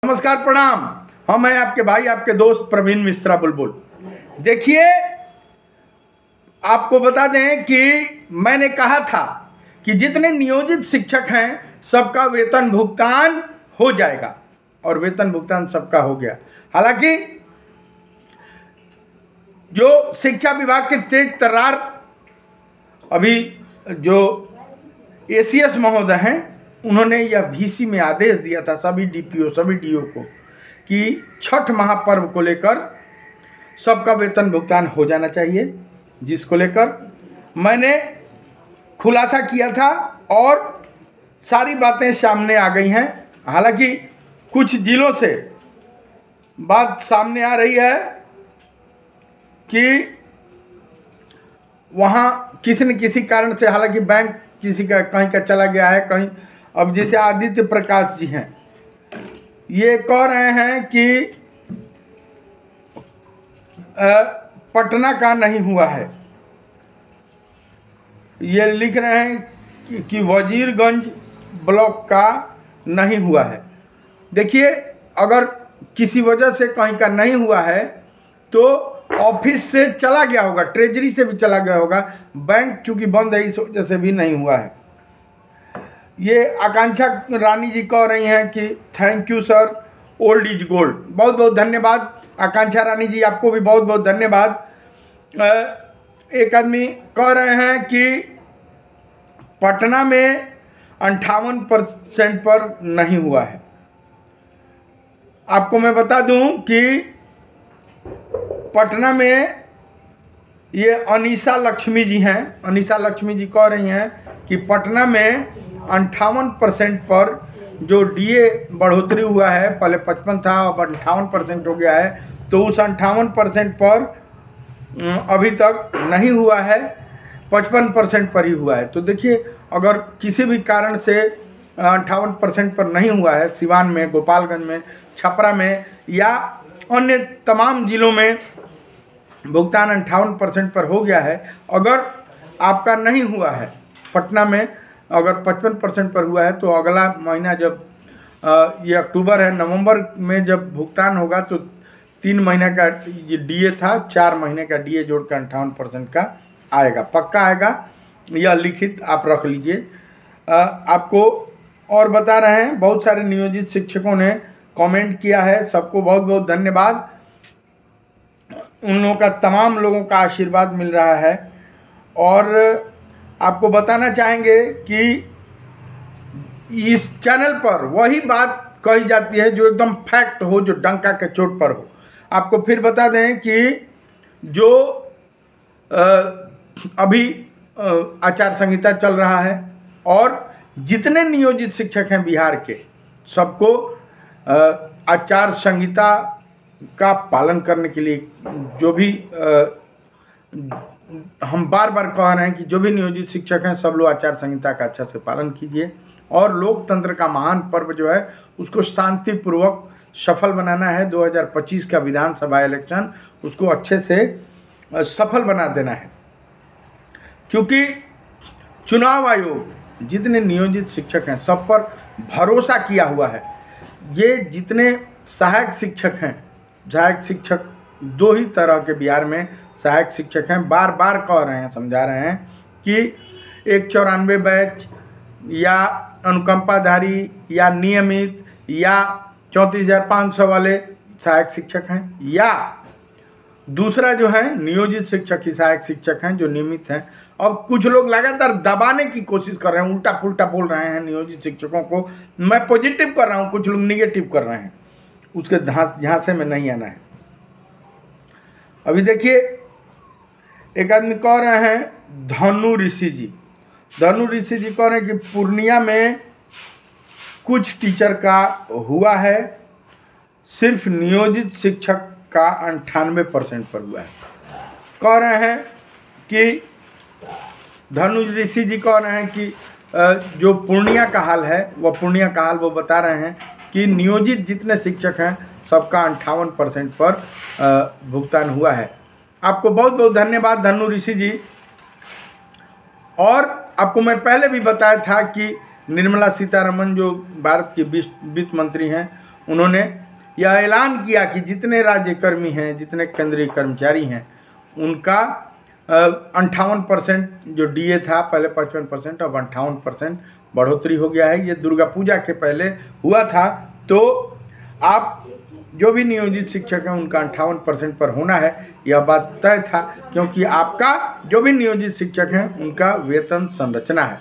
नमस्कार, प्रणाम। हम हैं आपके भाई, आपके दोस्त प्रवीण मिश्रा बुलबुल। देखिए, आपको बता दें कि मैंने कहा था कि जितने नियोजित शिक्षक हैं सबका वेतन भुगतान हो जाएगा, और वेतन भुगतान सबका हो गया। हालांकि जो शिक्षा विभाग के तेज तर्रार अभी जो एसीएस महोदय हैं, उन्होंने यह वीसी में आदेश दिया था सभी डीपीओ सभी डीओ को कि छठ महापर्व को लेकर सबका वेतन भुगतान हो जाना चाहिए, जिसको लेकर मैंने खुलासा किया था और सारी बातें सामने आ गई हैं। हालांकि कुछ जिलों से बात सामने आ रही है कि वहाँ किसी न किसी कारण से, हालांकि बैंक किसी का कहीं का चला गया है, कहीं अब जैसे आदित्य प्रकाश जी हैं, ये कह रहे हैं कि पटना का नहीं हुआ है। ये लिख रहे हैं कि वजीरगंज ब्लॉक का नहीं हुआ है। देखिए, अगर किसी वजह से कहीं का नहीं हुआ है तो ऑफिस से चला गया होगा, ट्रेजरी से भी चला गया होगा, बैंक चूंकि बंद है इस वजह से भी नहीं हुआ है। ये आकांक्षा रानी जी कह रही हैं कि thank you sir, old is gold. बहुत बहुत धन्यवाद आकांक्षा रानी जी, आपको भी बहुत बहुत धन्यवाद। एक आदमी कह रहे हैं कि पटना में 58% पर नहीं हुआ है। आपको मैं बता दूं कि पटना में ये अनीसा लक्ष्मी जी हैं, अनीसा लक्ष्मी जी कह रही हैं कि पटना में 58% पर जो डीए बढ़ोतरी हुआ है, पहले 55 था अब 58% हो गया है, तो उस 58% पर अभी तक नहीं हुआ है, 55% पर ही हुआ है। तो देखिए, अगर किसी भी कारण से 58% पर नहीं हुआ है, सिवान में, गोपालगंज में, छपरा में या अन्य तमाम जिलों में भुगतान 58% पर हो गया है, अगर आपका नहीं हुआ है, पटना में अगर 55% पर हुआ है, तो अगला महीना जब ये अक्टूबर है, नवंबर में जब भुगतान होगा तो 3 महीने का ये डीए था, 4 महीने का डीए जोड़कर 58% का आएगा, पक्का आएगा। यह लिखित आप रख लीजिए। आपको और बता रहे हैं, बहुत सारे नियोजित शिक्षकों ने कमेंट किया है, सबको बहुत बहुत धन्यवाद। उन लोगों का, तमाम लोगों का आशीर्वाद मिल रहा है। और आपको बताना चाहेंगे कि इस चैनल पर वही बात कही जाती है जो एकदम फैक्ट हो, जो डंका के चोट पर हो। आपको फिर बता दें कि जो अभी आचार संहिता चल रहा है और जितने नियोजित शिक्षक हैं बिहार के, सबको आचार संहिता का पालन करने के लिए, जो भी हम बार बार कह रहे हैं कि जो भी नियोजित शिक्षक हैं सब लोग आचार संहिता का अच्छा से पालन कीजिए, और लोकतंत्र का महान पर्व जो है उसको शांतिपूर्वक सफल बनाना है। 2025 का विधानसभा इलेक्शन, उसको अच्छे से सफल बना देना है। क्योंकि चुनाव आयोग जितने नियोजित शिक्षक हैं सब पर भरोसा किया हुआ है। ये जितने सहायक शिक्षक हैं, सहायक शिक्षक 2 ही तरह के बिहार में सहायक शिक्षक हैं, बार बार कह रहे हैं, समझा रहे हैं कि 194 बैच या अनुकंपाधारी या नियमित या 34,500 वाले सहायक शिक्षक हैं, या दूसरा जो है नियोजित शिक्षक ही सहायक शिक्षक हैं जो नियमित हैं। अब कुछ लोग लगातार दबाने की कोशिश कर रहे हैं, उल्टा पुल्टा बोल रहे हैं नियोजित शिक्षकों को। मैं पॉजिटिव कर रहा हूं, कुछ लोग निगेटिव कर रहे हैं, उसके झांसे में नहीं आना है। अभी देखिए, एक आदमी कह रहे हैं धनु ऋषि जी, धनु ऋषि जी कह रहे हैं कि पूर्णिया में कुछ टीचर का हुआ है, सिर्फ नियोजित शिक्षक का 98% पर हुआ है। कह रहे हैं कि धनु ऋषि जी कह रहे हैं कि जो पूर्णिया का हाल है, वह पूर्णिया का हाल वो बता रहे हैं कि नियोजित जितने शिक्षक हैं सबका 58% पर भुगतान हुआ है। आपको बहुत बहुत धन्यवाद धनु ऋषि जी। और आपको मैं पहले भी बताया था कि निर्मला सीतारमण जो भारत की वित्त मंत्री हैं, उन्होंने यह ऐलान किया कि जितने राज्यकर्मी हैं, जितने केंद्रीय कर्मचारी हैं, उनका 58% जो डीए था, पहले 55%, अब 58% बढ़ोतरी हो गया है। ये दुर्गा पूजा के पहले हुआ था। तो आप जो भी नियोजित शिक्षक हैं उनका 58% पर होना है, यह बात तय था, क्योंकि आपका जो भी नियोजित शिक्षक हैं उनका वेतन संरचना है।